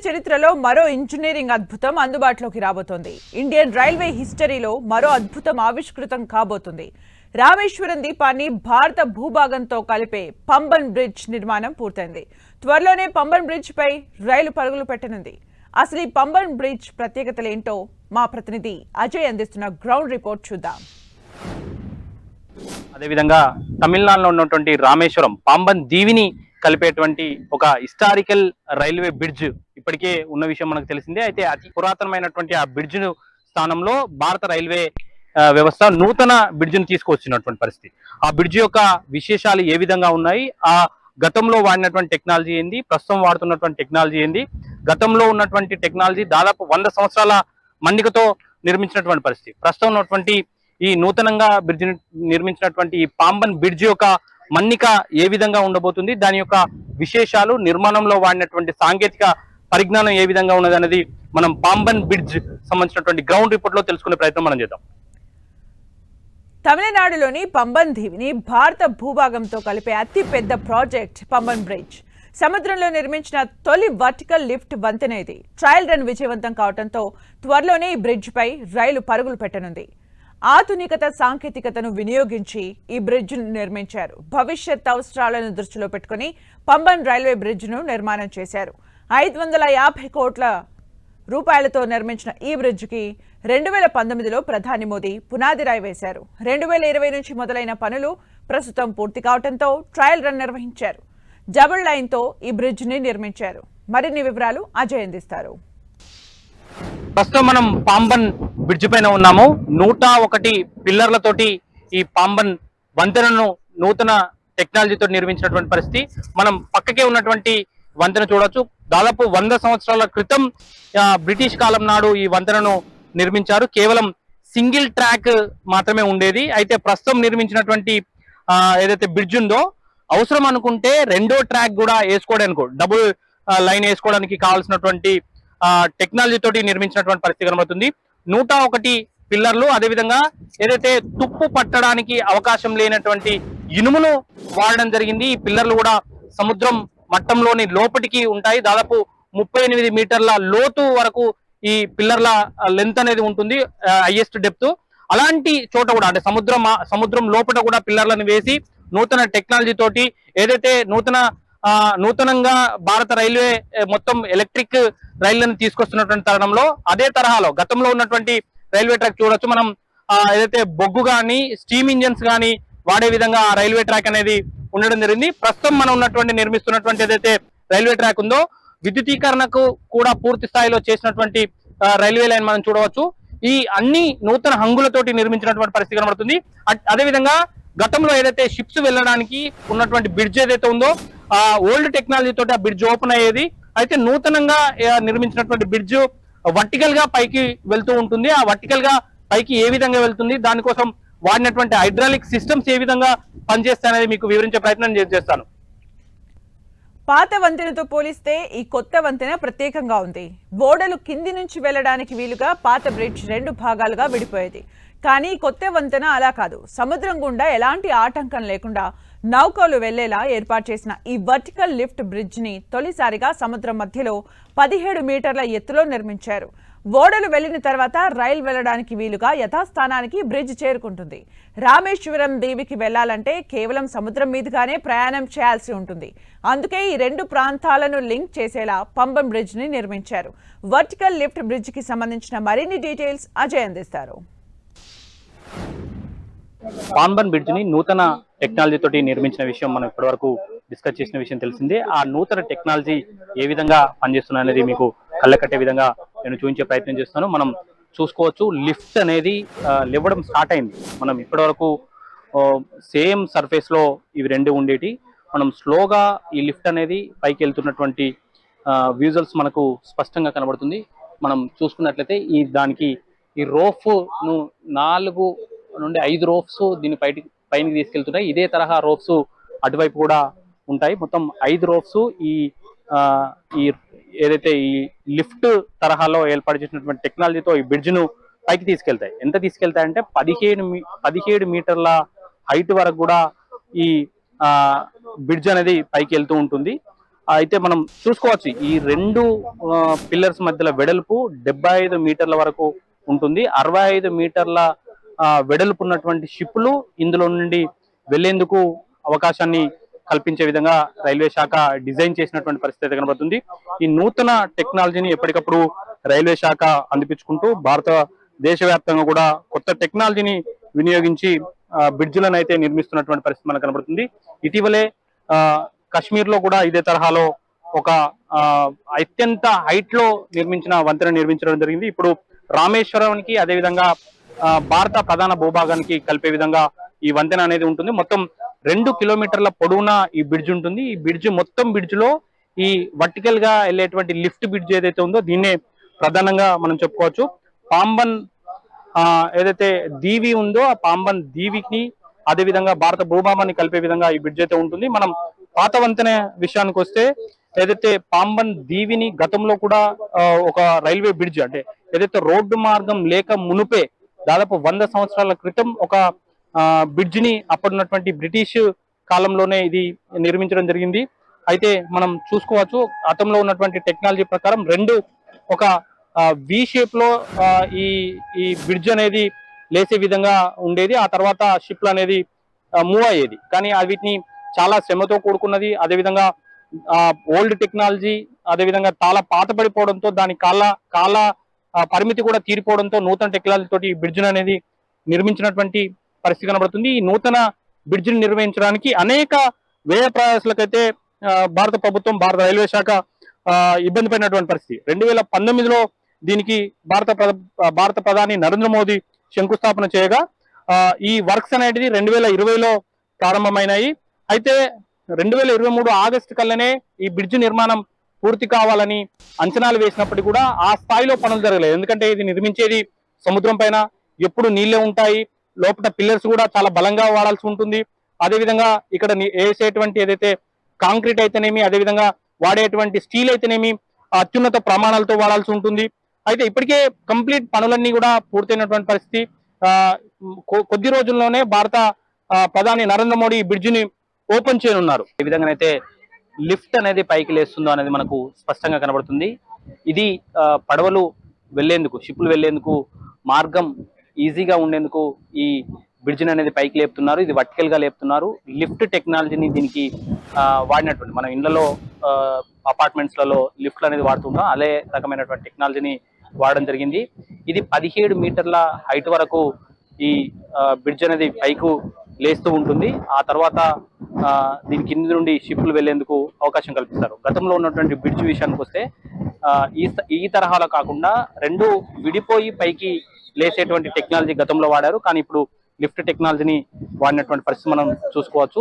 చరిత్రలో మరో ఇంజనీరింగ్ అద్భుతం అందుబాటులోకి రాబోతోంది. ఇండియన్ రైల్వే హిస్టరీలో మరో అద్భుతం ఆవిష్కృతం కాబోతుంది. రామేశ్వరం ద్వీపాన్ని భారత భూభాగంతో కలిపే పంబన్ బ్రిడ్జ్ నిర్మాణం పూర్తయింది. త్వరలోనే పంబన్ బ్రిడ్జ్ పై రైలు పరుగులు పెట్టనుంది. అసలు ఈ పంబన్ బ్రిడ్జ్ ప్రత్యేకతలేంటో మా ప్రతినిధి అజయ్ అందిస్తున్న గ్రౌండ్ రిపోర్ట్ చూద్దాం. అదేవిధంగా తమిళనాడులో ఉన్నటువంటి రామేశ్వరం పాంబన్ దీవిని కలిపేటువంటి ఒక హిస్టారికల్ రైల్వే బ్రిడ్జ్ ఇప్పటికే ఉన్న విషయం మనకు తెలిసిందే. అయితే అతి పురాతనమైనటువంటి ఆ బ్రిడ్జ్ స్థానంలో భారత రైల్వే వ్యవస్థ నూతన బ్రిడ్జ్ను తీసుకొచ్చినటువంటి పరిస్థితి. ఆ బ్రిడ్జ్ యొక్క విశేషాలు ఏ విధంగా ఉన్నాయి, ఆ గతంలో వాడినటువంటి టెక్నాలజీ ఏంది, ప్రస్తుతం వాడుతున్నటువంటి టెక్నాలజీ ఏంది, గతంలో ఉన్నటువంటి టెక్నాలజీ దాదాపు 100 సంవత్సరాల మన్నికతో నిర్మించినటువంటి పరిస్థితి. ప్రస్తుతం ఉన్నటువంటి ఈ నూతనంగా బ్రిడ్జ్ నిర్మించినటువంటి ఈ పాంబన్ బ్రిడ్జ్ యొక్క మన్నిక ఏ విధంగా ఉండబోతుంది, దాని యొక్క విశేషాలు, నిర్మాణంలో వాడినటువంటి సాంకేతిక పరిజ్ఞానం ఏ విధంగా ఉన్నది అనేది మనం పాంబన్ బ్రిడ్జ్ సంబంధించినటువంటి గ్రౌండ్ రిపోర్ట్ లో తెలుసుకునే ప్రయత్నం మనం చేద్దాం. తమిళనాడులోని పంబన్ దీవిని భారత భూభాగంతో కలిపే అతి పెద్ద ప్రాజెక్ట్ పంబన్ బ్రిడ్జ్. సముద్రంలో నిర్మించిన తొలి వర్టికల్ లిఫ్ట్ వంతెన ఇది. ట్రయల్ రన్ విజయవంతం కావడంతో త్వరలోనే ఈ బ్రిడ్జ్ పై రైలు పరుగులు పెట్టనుంది. ఆధునికత సాంకేతికతను వినియోగించి ఈ బ్రిడ్జ్ను నిర్మించారు. భవిష్యత్ అవసరాలను దృష్టిలో పెట్టుకుని పంబన్ రైల్వే బ్రిడ్జ్ను నిర్మాణం చేశారు. 550 కోట్ల రూపాయలతో నిర్మించిన ఈ బ్రిడ్జ్కి 2019లో ప్రధాని మోదీ పునాది రాయి వేశారు. 2020 నుంచి మొదలైన పనులు ప్రస్తుతం పూర్తి కావడంతో ట్రయల్ రన్ నిర్వహించారు. డబుల్ లైన్తో ఈ బ్రిడ్జ్ని నిర్మించారు. మరిన్ని వివరాలు అజయ్ అందిస్తారు. ప్రస్తుతం మనం పాంబన్ బ్రిడ్జ్ పైన ఉన్నాము. 101 పిల్లర్లతోటి ఈ పాంబన్ వంతెనను నూతన టెక్నాలజీతో నిర్మించినటువంటి పరిస్థితి. మనం పక్కకే ఉన్నటువంటి వంతెన చూడొచ్చు. దాదాపు 100 సంవత్సరాల క్రితం బ్రిటిష్ కాలం నాడు ఈ వంతెనను నిర్మించారు. కేవలం సింగిల్ ట్రాక్ మాత్రమే ఉండేది. అయితే ప్రస్తుతం నిర్మించినటువంటి ఏదైతే బ్రిడ్జ్ ఉందో, అవసరం అనుకుంటే రెండో ట్రాక్ కూడా వేసుకోవడానికి, డబుల్ లైన్ వేసుకోవడానికి కావాల్సినటువంటి టెక్నాలజీ తోటి నిర్మించినటువంటి పరిస్థితి కనబడుతుంది. 101 పిల్లర్లు, అదేవిధంగా ఏదైతే తుప్పు పట్టడానికి అవకాశం లేనటువంటి ఇనుమును వాడడం జరిగింది. ఈ పిల్లర్లు కూడా సముద్రం మట్టంలోని లోపటికి ఉంటాయి. దాదాపు 38 మీటర్ల లోతు వరకు ఈ పిల్లర్ల లెంత్ అనేది ఉంటుంది, హైయెస్ట్ డెప్త్. అలాంటి చోట కూడా, అంటే సముద్రం లోపల కూడా పిల్లర్లను వేసి నూతన టెక్నాలజీ తోటి ఏదైతే నూతనంగా భారత రైల్వే మొత్తం ఎలక్ట్రిక్ రైళ్లను తీసుకొస్తున్నటువంటి తరుణంలో అదే తరహాలో గతంలో ఉన్నటువంటి రైల్వే ట్రాక్ చూడొచ్చు. మనం ఏదైతే బొగ్గు కానీ స్టీమ్ ఇంజన్స్ కానీ వాడే విధంగా ఆ రైల్వే ట్రాక్ అనేది ఉండడం జరిగింది. ప్రస్తుతం మనం నిర్మిస్తున్నటువంటి ఏదైతే రైల్వే ట్రాక్ ఉందో, విద్యుతీకరణకు కూడా పూర్తి స్థాయిలో చేసినటువంటి రైల్వే లైన్ మనం చూడవచ్చు. ఈ అన్ని నూతన హంగులతోటి నిర్మించినటువంటి పరిస్థితి కనబడుతుంది. అదేవిధంగా గతంలో ఏదైతే షిప్స్ వెళ్ళడానికి ఉన్నటువంటి బ్రిడ్జ్ ఏదైతే ఉందో, ఆ ఓల్డ్ టెక్నాలజీ తోటి ఆ బ్రిడ్జ్ ఓపెన్ అయ్యేది. అయితే నూతనంగా నిర్మించినటువంటి బ్రిడ్జ్ వర్టికల్ గా పైకి వెళ్తూ ఉంటుంది. ఆ వర్టికల్ గా పైకి ఏ విధంగా వెళ్తుంది, దానికోసం వాడినటువంటి హైడ్రాలిక్ సిస్టమ్స్ ఏ విధంగా పనిచేస్తాయనేది మీకు వివరించే ప్రయత్నం చేస్తాను. పాత వంతెనతో పోలిస్తే ఈ కొత్త వంతెన ప్రత్యేకంగా ఉంది. ఓడలు కింది నుంచి వెళ్లడానికి వీలుగా పాత బ్రిడ్జ్ 2 భాగాలుగా విడిపోయేది. కానీ కొత్త వంతెన అలా కాదు. సముద్రం గుండా ఎలాంటి ఆటంకం లేకుండా నౌకలు వెళ్లేలా ఏర్పాటు చేసిన ఈ వర్టికల్ లిఫ్ట్ బ్రిడ్జ్ ని తొలిసారిగా సముద్రం మధ్యలో 17 మీటర్ల ఎత్తులో నిర్మించారు. ఓడలు వెళ్లిన తర్వాత రైలు వెళ్లడానికి వీలుగా యథాస్థానానికి బ్రిడ్జ్ చేరుకుంటుంది. రామేశ్వరం దీవికి వెళ్లాలంటే కేవలం సముద్రం మీదుగానే ప్రయాణం చేయాల్సి ఉంటుంది. అందుకే ఈ 2 ప్రాంతాలను లింక్ చేసేలా పంబన్ బ్రిడ్జ్ ని నిర్మించారు. వర్టికల్ లిఫ్ట్ బ్రిడ్జ్ కి సంబంధించిన మరిన్ని డీటెయిల్స్ అజయ్ అందిస్తారు. పాంబన్ బ్రిడ్జ్ ని నూతన టెక్నాలజీ తోటి నిర్మించిన విషయం మనం ఇప్పటి వరకు డిస్కస్ చేసిన విషయం తెలిసిందే. ఆ నూతన టెక్నాలజీ ఏ విధంగా పనిచేస్తున్నా అనేది మీకు కళ్ళకట్టే విధంగా నేను చూపించే ప్రయత్నం చేస్తాను. మనం చూసుకోవచ్చు, లిఫ్ట్ అనేది లేవడం స్టార్ట్ అయింది. మనం ఇప్పటి వరకు సేమ్ సర్ఫేస్ లో ఇవి 2 ఉండేటి. మనం స్లోగా ఈ లిఫ్ట్ అనేది పైకి వెళ్తున్నటువంటి విజువల్స్ మనకు స్పష్టంగా కనబడుతుంది. మనం చూసుకున్నట్లయితే దానికి ఈ రోఫ్ ను 4 నుండి 5 రోప్స్ దీన్ని పైకి తీసుకెళ్తున్నాయి. ఇదే తరహా రోప్స్ అటువైపు కూడా ఉంటాయి. మొత్తం 5 రోప్స్ ఈ ఏదైతే ఈ లిఫ్ట్ తరహాలో ఏర్పాటు చేసినటువంటి టెక్నాలజీతో ఈ బ్రిడ్జ్ ను పైకి తీసుకెళ్తాయి. ఎంత తీసుకెళ్తాయంటే 17 మీటర్ల హైట్ వరకు కూడా ఈ బ్రిడ్జ్ అనేది పైకి వెళ్తూ ఉంటుంది. అయితే మనం చూసుకోవచ్చు ఈ రెండు పిల్లర్స్ మధ్యలో వెడల్పు 75 మీటర్ల వరకు ఉంటుంది. 65 మీటర్ల వెడల్పు ఉన్నటువంటి షిప్లు ఇందులో నుండి వెళ్లేందుకు అవకాశాన్ని కల్పించే విధంగా రైల్వే శాఖ డిజైన్ చేసినటువంటి పరిస్థితి కనబడుతుంది. ఈ నూతన టెక్నాలజీని ఎప్పటికప్పుడు రైల్వే శాఖ అందిపించుకుంటూ దేశవ్యాప్తంగా కూడా కొత్త టెక్నాలజీని వినియోగించి బ్రిడ్జ్లను అయితే నిర్మిస్తున్నటువంటి పరిస్థితి మనకు కనబడుతుంది. ఇటీవలే కశ్మీర్ లో కూడా ఇదే తరహాలో ఒక అత్యంత హైట్ లో నిర్మించిన వంతెన నిర్మించడం జరిగింది. ఇప్పుడు రామేశ్వరానికి అదేవిధంగా భారత ప్రధాన భూభాగానికి కలిపే విధంగా ఈ వంతెన అనేది ఉంటుంది. మొత్తం 2 కిలోమీటర్ల పొడవున ఈ బ్రిడ్జ్ ఉంటుంది. ఈ బ్రిడ్జ్ మొత్తం బ్రిడ్జ్ లో ఈ వర్టికల్ గా వెళ్ళేటువంటి లిఫ్ట్ బ్రిడ్జ్ ఏదైతే ఉందో దీన్నే ప్రధానంగా మనం చెప్పుకోవచ్చు. పాంబన్ ఏదైతే దీవి ఉందో ఆ పాంబన్ దీవికి అదేవిధంగా భారత భూభాగాన్ని కలిపే విధంగా ఈ బ్రిడ్జ్ అయితే ఉంటుంది. మనం పాత వంతెన విషయానికి వస్తే ఏదైతే పాంబన్ దీవిని గతంలో కూడా ఒక రైల్వే బ్రిడ్జ్ అంటే ఏదైతే రోడ్డు మార్గం లేక మునుపే దాదాపు 100 సంవత్సరాల క్రితం ఒక బ్రిడ్జ్ ని అప్పుడున్నటువంటి బ్రిటిష్ కాలంలోనే ఇది నిర్మించడం జరిగింది. అయితే మనం చూసుకోవచ్చు గతంలో ఉన్నటువంటి టెక్నాలజీ ప్రకారం ఒక వి షేప్ లో ఈ బ్రిడ్జ్ అనేది లేసే విధంగా ఉండేది. ఆ తర్వాత షిప్లు అనేది మూవ్ అయ్యేది. కానీ వీటిని చాలా శ్రమతో కూడుకున్నది, అదేవిధంగా ఓల్డ్ టెక్నాలజీ, అదేవిధంగా చాలా పాతపడిపోవడంతో దాని కాల పరిమితి కూడా తీరిపోవడంతో నూతన టెక్నాలజీ తోటి ఈ బ్రిడ్జ్ అనేది నిర్మించినటువంటి పరిస్థితి కనబడుతుంది. ఈ నూతన బ్రిడ్జ్ ని నిర్వహించడానికి అనేక వ్యయ ప్రయాసాలకైతే భారత ప్రభుత్వం, భారత రైల్వే శాఖ ఇబ్బంది పడినటువంటి పరిస్థితి. 2019లో దీనికి భారత ప్రధాని నరేంద్ర మోదీ శంకుస్థాపన చేయగా ఈ వర్క్స్ అనేది 2020లో ప్రారంభమైనాయి. అయితే 2023 ఆగస్టు కల్లానే ఈ బ్రిడ్జ్ నిర్మాణం పూర్తి కావాలని అంచనాలు వేసినప్పటికీ కూడా ఆ స్థాయిలో పనులు జరగలేదు. ఎందుకంటే ఇది నిర్మించేది సముద్రం పైన, ఎప్పుడు నీళ్లే ఉంటాయి, లోపల పిల్లర్స్ కూడా చాలా బలంగా వాడాల్సి ఉంటుంది. అదేవిధంగా ఇక్కడ వేసేటువంటి ఏదైతే కాంక్రీట్ అయితేనేమి, అదేవిధంగా వాడేటువంటి స్టీల్ అయితేనేమి అత్యున్నత ప్రమాణాలతో వాడాల్సి ఉంటుంది. అయితే ఇప్పటికే కంప్లీట్ పనులన్నీ కూడా పూర్తయినటువంటి పరిస్థితి. కొద్ది రోజుల్లోనే భారత ప్రధాని నరేంద్ర మోడీ ఈ బ్రిడ్జిని ఓపెన్ చేయనున్నారు. ఏ విధంగా అయితే లిఫ్ట్ అనేది పైకి లేస్తుందో అనేది మనకు స్పష్టంగా కనబడుతుంది. ఇది పడవలు వెళ్లేందుకు, షిప్లు వెళ్లేందుకు మార్గం ఈజీగా ఉండేందుకు ఈ బ్రిడ్జిని అనేది పైకి లేపుతున్నారు. ఇది వర్టికల్ గా లేపుతున్నారు. లిఫ్ట్ టెక్నాలజీని దీనికి వాడినటువంటి మనం ఇళ్లలో అపార్ట్మెంట్స్లలో లిఫ్ట్లు అనేది వాడుతుంటాం, అదే రకమైనటువంటి టెక్నాలజీని వాడడం జరిగింది. ఇది 17 మీటర్ల హైట్ వరకు ఈ బ్రిడ్జ్ అనేది పైకు లేస్తూ ఉంటుంది. ఆ తర్వాత దీని కింది నుండి షిప్లు వెళ్లేందుకు అవకాశం కల్పిస్తారు. గతంలో ఉన్నటువంటి బ్రిడ్జ్ విషయానికి వస్తే ఈ తరహాలో కాకుండా 2 విడిపోయి పైకి లేసేటువంటి టెక్నాలజీ గతంలో వాడారు. కానీ ఇప్పుడు లిఫ్ట్ టెక్నాలజీని వాడినటువంటి పరిస్థితి మనం చూసుకోవచ్చు.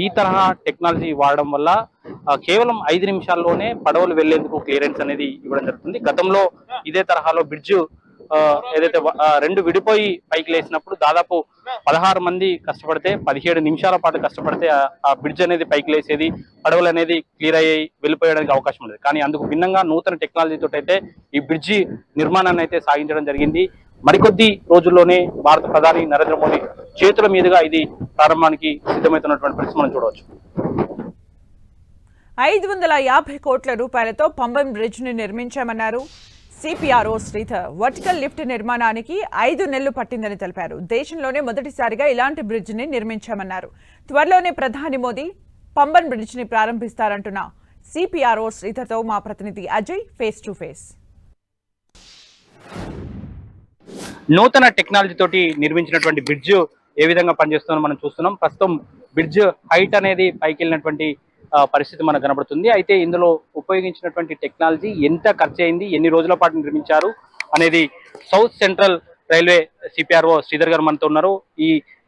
ఈ తరహా టెక్నాలజీ వాడడం వల్ల కేవలం 5 నిమిషాల్లోనే పడవలు వెళ్లేందుకు క్లియరెన్స్ అనేది ఇవ్వడం జరుగుతుంది. గతంలో ఇదే తరహాలో బ్రిడ్జ్ ఏదైతే 2 విడిపోయి పైకి లేసినప్పుడు దాదాపు 16 మంది కష్టపడితే 17 నిమిషాల పాటు కష్టపడితే ఆ బ్రిడ్జ్ అనేది పైకి లేసేది, పడవలు అనేది క్లియర్ అయ్యి వెళ్ళిపోయడానికి అవకాశం ఉండేది. కానీ అందుకు భిన్నంగా నూతన టెక్నాలజీ తోటి అయితే ఈ బ్రిడ్జి నిర్మాణాన్ని అయితే సాగించడం జరిగింది. మరికొద్ది రోజుల్లోనే భారత ప్రధాని నరేంద్ర మోదీ చేతుల మీదుగా ఇది ప్రారంభానికి సిద్ధమవుతున్నటువంటి పరిస్థితి మనం చూడవచ్చు. 550 కోట్ల రూపాయలతో పంబన్ బ్రిడ్జ్ ని నిర్మించామన్నారు సిపిఆర్ఓ శ్రీధర్. వర్టికల్ లిఫ్ట్ నిర్మాణానికి 5 నెలలు పట్టిందని తెలిపారు. దేశంలోనే మొదటిసారిగా ఇలాంటి బ్రిడ్జ్ ని నిర్మించామన్నారు. త్వరలోనే ప్రధాని మోదీ పంబన్ బ్రిడ్జ్ ని ప్రారంభిస్తారంటున్న సిపిఆర్ఓ శ్రీధర్తో మా ప్రతినిధి అజయ్ ఫేస్ టు ఫేస్. నూతన టెక్నాలజీ తోటి నిర్మించినటువంటి బ్రిడ్జ్ ఏ విధంగా పనిచేస్తుందో మనం చూస్తున్నాం. ప్రస్తుతం బ్రిడ్జ్ హైట్ అనేది పైకి వెళ్ళినటువంటి పరిస్థితి మనకు కనబడుతుంది. అయితే ఇందులో ఉపయోగించినటువంటి టెక్నాలజీ ఎంత ఖర్చు అయింది, ఎన్ని రోజుల పాటు నిర్మించారు అనేది south central railway CPRO Sridhar గారు మనతో ఉన్నారు.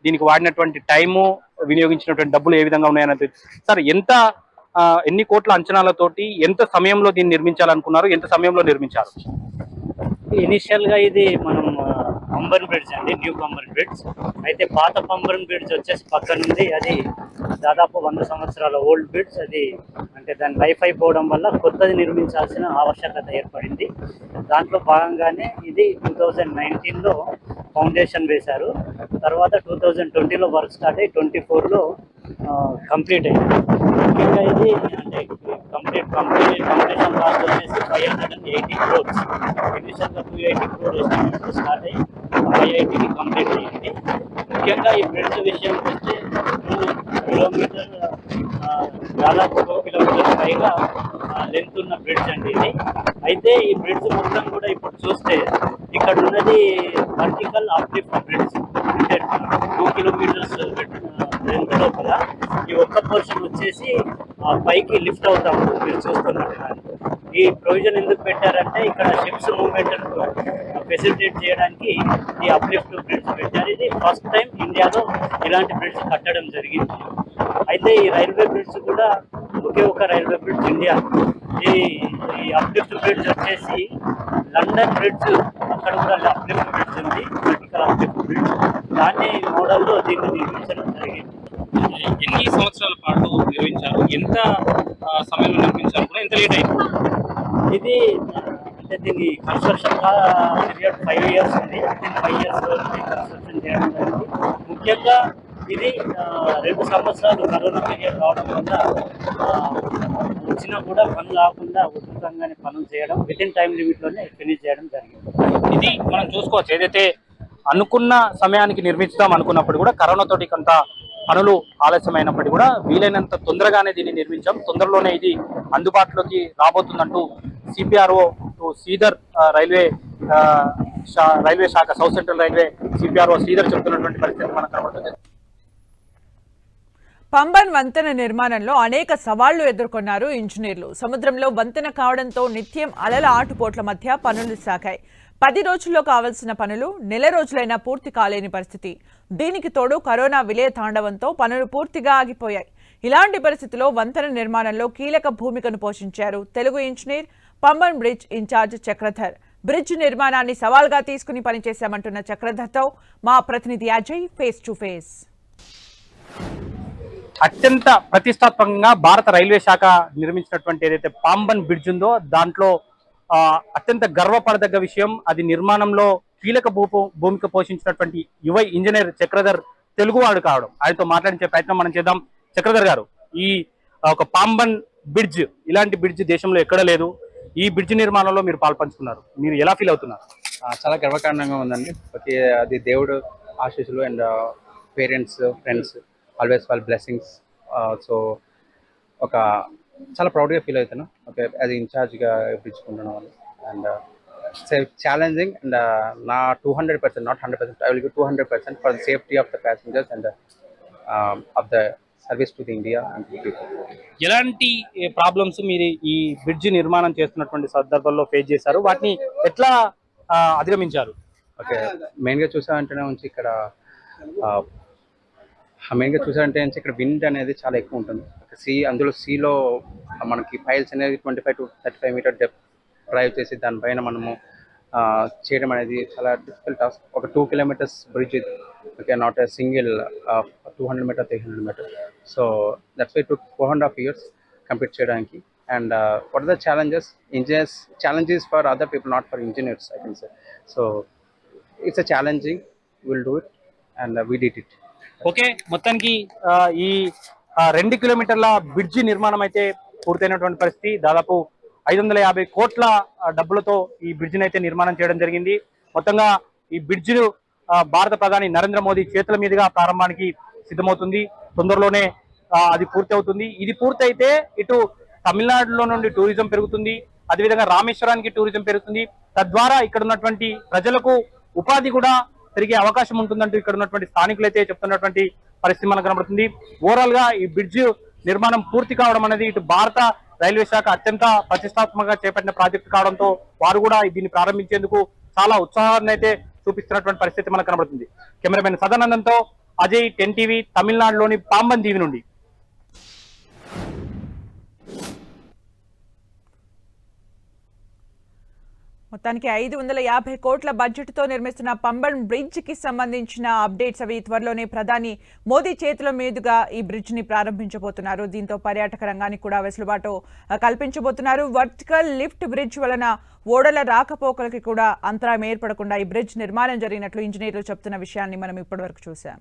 దీనికి వాడినటువంటి టైము, వినియోగించినటువంటి డబ్బులు ఏ విధంగా ఉన్నాయనేది సార్, ఎన్ని కోట్ల అంచనాలతోటి ఎంత సమయంలో దీన్ని నిర్మించాలనుకున్నారు, ఎంత సమయంలో నిర్మించారు? ఇనిషియల్ గా ఇది మనం పంబన్ బ్రిడ్జ్ అండి, న్యూ పంబన్ బ్రిడ్జ్. అయితే పాత పంబన్ బ్రిడ్జ్ వచ్చేసి పక్కన ఉంది. అది దాదాపు 100 సంవత్సరాల ఓల్డ్ బ్రిడ్జ్. అది అంటే దాని లైఫ్ అయిపోవడం వల్ల కొత్తది నిర్మించాల్సిన ఆవశ్యకత ఏర్పడింది. దాంట్లో భాగంగానే ఇది 2019లో ఫౌండేషన్ వేశారు. తర్వాత 2020లో వర్క్ స్టార్ట్ అయ్యి 24లో కంప్లీట్ అయింది. ముఖ్యంగా ఇది అంటే కంప్లీషన్ కాస్ట్ వచ్చేసి 580 crores. ఇనిషియల్గా 280 crore ఎస్టిమేట్ స్టార్ట్ అయ్యి 580కి కంప్లీట్ అయ్యింది. ముఖ్యంగా ఈ బ్రిడ్జ్ విషయానికి వస్తే 2 కిలోమీటర్ దాదాపు 2 కిలోమీటర్ల పైగా లెంత్ ఉన్న బ్రిడ్జ్ అండి ఇది. అయితే ఈ బ్రిడ్జ్ మొత్తం కూడా ఇప్పుడు చూస్తే ఇక్కడ ఉన్నది వర్టికల్ అప్లిఫ్ట్ బ్రిడ్జ్. అంటే 2 కిలోమీటర్స్ లెంత్ లోపల ఈ ఒక్క పోర్షన్ వచ్చేసి పైకి లిఫ్ట్ అవుతా ఉంటుంది మీరు చూస్తున్నట్టుగా. ఈ ప్రొవిజన్ ఎందుకు పెట్టారంటే ఇక్కడ షిప్స్ మూవ్మెంట్ ఫెసిలిటేట్ చేయడానికి ఈ అప్లిఫ్ట్ బ్రిడ్జ్ పెట్టారు. ఇది ఫస్ట్ టైం ఇండియాలో ఇలాంటి బ్రిడ్జ్ కట్టడం జరిగింది. అయితే ఈ రైల్వే బ్రిడ్జ్ కూడా ఒకే ఒక రైల్వే బ్రిడ్జ్ ఇండియా. ఈ అప్లిఫ్ట్ బ్రిడ్జ్ వచ్చేసి లండన్ బ్రిడ్జ్, అక్కడ కూడా అప్లిఫ్ట్ బ్రిడ్జ్ ఉంది, వర్టికల్ అప్లిఫ్ట్ బ్రిడ్జ్. దాన్ని మోడల్లో దీన్ని నిర్మించడం జరిగింది. ఎన్ని సంవత్సరాల పాటు నిర్మించారు, ఎంత సమయంలో నిర్మించారు, కూడా ఎంత లేట్ అయింది? ఇది అంటే దీని కన్స్ట్రక్షన్ పీరియడ్ 5 years ఉంది. 5 years కన్స్ట్రక్షన్ చేయడం జరిగింది. ముఖ్యంగా ఇది 2 సంవత్సరాలు కరోనా పీరియడ్ రావడం వల్ల వచ్చినా కూడా పనులు ఆకుండా ఉధృతంగానే పనులు చేయడం, వితిన్ టైం లిమిట్లోనే ఫినిష్ చేయడం జరిగింది. ఇది మనం చూసుకోవచ్చు, ఏదైతే అనుకున్న సమయానికి నిర్మించుదాం అనుకున్నప్పుడు కూడా కరోనా తోటి కొంత పనులు ఆలస్యమైనప్పటికీ కూడా వీలైనంత తొందరగానే దీన్ని నిర్మించాం. తొందరలోనే ఇది అందుబాటులోకి రాబోతుందంటూ సిపిఆర్ఓ శ్రీధర్ రైల్వే శాఖ south central railway CPRO Sridhar చెబుతున్నటువంటి పరిస్థితి మనకు కనబడుతుంది. పంబన్ వంతెన నిర్మాణంలో అనేక సవాళ్లు ఎదుర్కొన్నారు ఇంజనీర్లు. సముద్రంలో వంతెన కావడంతో నిత్యం అలల ఆటుపోట్ల మధ్య పనులు సాగాయి. 10 రోజుల్లో కావాల్సిన పనులు నెల రోజులైనా పూర్తి కాలేని పరిస్థితి. దీనికి తోడు కరోనా విలయ తాండవంతో పనులు పూర్తిగా ఆగిపోయాయి. ఇలాంటి పరిస్థితిలో వంతెన నిర్మాణంలో కీలక భూమికను పోషించారు Telugu engineer, Pamban bridge in-charge Chakradhar. Bridge నిర్మాణాన్ని సవాల్గా తీసుకుని పనిచేశామంటున్న చక్రధర్తో మా ప్రతినిధి అజయ్ ఫేస్ టు ఫేస్. అత్యంత ప్రతిష్టాత్మకంగా భారత రైల్వే శాఖ నిర్మించినటువంటి ఏదైతే పాంబన్ బ్రిడ్జ్ ఉందో దాంట్లో అత్యంత గర్వపడదగ్గ విషయం, అది నిర్మాణంలో కీలక భూమిక పోషించినటువంటి యువ ఇంజనీర్ చక్రధర్ తెలుగువాడు కావడం. ఆయనతో మాట్లాడించే ప్రయత్నం మనం చేద్దాం. చక్రధర్ గారు, ఈ ఒక పాంబన్ బ్రిడ్జ్, ఇలాంటి బ్రిడ్జ్ దేశంలో ఎక్కడ లేదు. ఈ బ్రిడ్జ్ నిర్మాణంలో మీరు పాల్పంచుకున్నారు, మీరు ఎలా ఫీల్ అవుతున్నారు? చాలా గర్వకారణంగా ఉందండి. అది దేవుడు ఆశీస్సులు అండ్ పేరెంట్స్, ఫ్రెండ్స్ ఆల్వేస్ వాళ్ళ బ్లెస్సింగ్స్. సో ఒక చాలా ప్రౌడ్గా ఫీల్ అవుతాను ఓకే అది ఇన్ఛార్జ్గా పిలుచుకుంటున్న వాళ్ళు. అండ్ ఛాలెంజింగ్ అండ్ నా 200%, not 100%, I will give 200% for the safety of the passengers and of the service to the India and the people. ఎలాంటి ప్రాబ్లమ్స్ మీరు ఈ బ్రిడ్జ్ నిర్మాణం చేస్తున్నటువంటి సందర్భంలో ఫేస్ చేశారు, వాటిని ఎట్లా అధిగమించారు? ఓకే, మెయిన్గా చూసామంటేనే ఉంచి ఇక్కడ ఇక్కడ విండ్ అనేది చాలా ఎక్కువ ఉంటుంది. అందులో సీలో మనకి ఫైల్స్ అనేది 25 to 35 మీటర్ డెప్త్ డ్రైవ్ చేసి దానిపైన మనము చేయడం అనేది చాలా డిఫికల్ట్ టాస్క్. ఒక 2 kilometers బ్రిడ్జ్ ఇది, okay, not a single 200 meter 300 meter. So that's why took 4.5 years complete చేయడానికి. And what are the challenges for other people, not for engineers, I can say. So it's a challenging, will do it and we did it. Okay, మొత్తానికి ఈ 2 కిలోమీటర్ల bridge నిర్మాణం అయితే పూర్తయినటువంటి పరిస్థితి. దాదాపు 550 కోట్ల డబ్బులతో ఈ బ్రిడ్జిని అయితే నిర్మాణం చేయడం జరిగింది. మొత్తంగా ఈ బ్రిడ్జిను భారత ప్రధాని నరేంద్ర మోదీ చేతుల మీదుగా ప్రారంభానికి సిద్ధమవుతుంది. తొందరలోనే అది పూర్తి అవుతుంది. ఇది పూర్తయితే ఇటు తమిళనాడులో నుండి టూరిజం పెరుగుతుంది, అదేవిధంగా రామేశ్వరానికి టూరిజం పెరుగుతుంది. తద్వారా ఇక్కడ ఉన్నటువంటి ప్రజలకు ఉపాధి కూడా పెరిగే అవకాశం ఉంటుందంటూ ఇక్కడ ఉన్నటువంటి స్థానికులు అయితే చెప్తున్నటువంటి పరిస్థితి మనకు కనబడుతుంది. ఓవరాల్ గా ఈ బ్రిడ్జ్ నిర్మాణం పూర్తి కావడం అనేది ఇటు భారత రైల్వే శాఖ అత్యంత ప్రతిష్టాత్మకంగా చేపట్టిన ప్రాజెక్టు కావడంతో వారు కూడా దీన్ని ప్రారంభించేందుకు చాలా ఉత్సాహాన్ని అయితే చూపిస్తున్నటువంటి పరిస్థితి మనకు కనబడుతుంది. కెమెరామెన్ సదానందంతో అజయ్, 10 TV, తమిళనాడులోని పాంబన్ దీవి నుండి. మొత్తానికి 550 కోట్ల బడ్జెట్తో నిర్మిస్తున్న పంబన్ బ్రిడ్జ్ కి సంబంధించిన అప్డేట్స్ అవి త్వరలోనే ప్రధాని మోదీ చేతుల మీదుగా ఈ బ్రిడ్జ్ ని ప్రారంభించబోతున్నారు. దీంతో పర్యాటక రంగానికి కూడా వెసులుబాటు కల్పించబోతున్నారు. వర్టికల్ లిఫ్ట్ బ్రిడ్జ్ వలన ఓడల రాకపోకలకి కూడా అంతరాయం ఏర్పడకుండా ఈ బ్రిడ్జ్ నిర్మాణం జరిగినట్లు ఇంజనీర్లు చెప్తున్న విషయాన్ని మనం ఇప్పటివరకు చూసాం.